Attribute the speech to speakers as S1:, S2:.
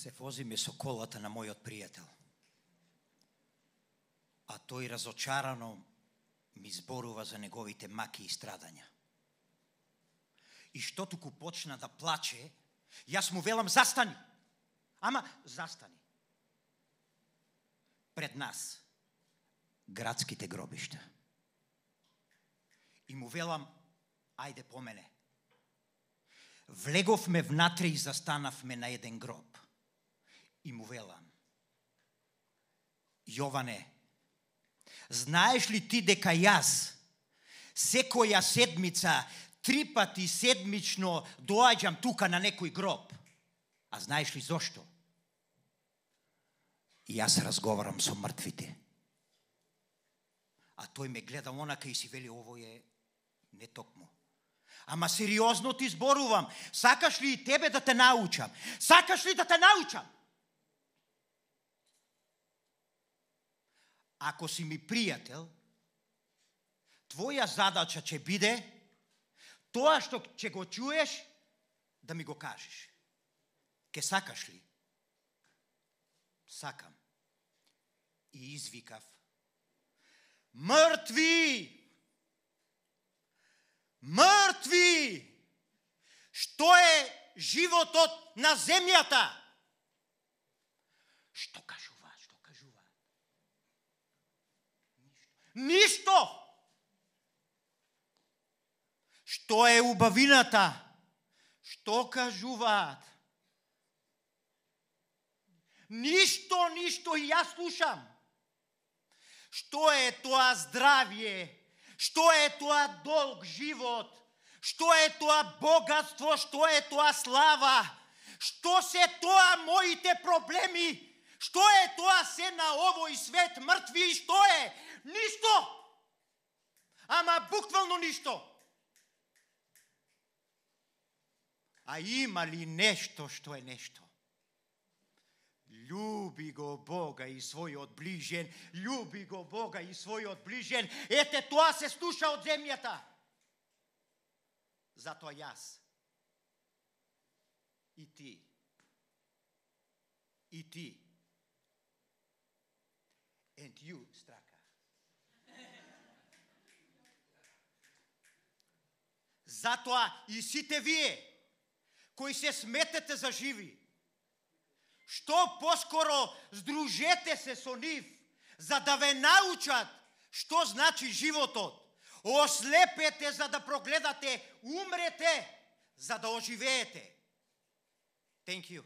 S1: Се возиме со колата на мојот пријател, а тој разочарано ми зборува за неговите маки и страдања. И што туку почна да плаче, јас му велам застани. Ама застани. Пред нас градските гробишта. И му велам ајде по мене. Влеговме внатре и застанавме на еден гроб. И му велам: Јоване, знаеш ли ти дека јас секоја седмица 3 пати седмично доаѓам тука на некој гроб? А знаеш ли зошто? И јас разговарам со мртвите. А тој ме гледа онака и си вели: ово е не токму. Ама сериозно ти зборувам, сакаш ли и тебе да те научам? Сакаш ли да те научам? Ако си ми пријател, твоја задача ќе биде тоа што ќе го чуеш да ми го кажеш. Ке сакаш ли? Сакам. И извикав: мртви! Мртви! Што е животот на земјата? Што кажуваат? Ништо! Што е убавината? Што кажуваат? Ништо, и јас слушам. Што е тоа здравје? Што е тоа долг живот? Што е тоа богатство? Што е тоа слава? Што се тоа моите проблеми? Што е тоа се на овој свет? Мртви, што е? Ништо! Ама буквално ништо. А има ли нешто што е нешто? Љуби го Бога и својот ближен, љуби го Бога и својот ближен. Ете, тоа се слуша од земјата. Затоа јас и ти and you, Страка. Затоа и сите вие кои се сметете за живи, што поскоро здружете се со нив, за да ве научат што значи животот. Ослепете за да прогледате, умрете за да оживеете. Thank you.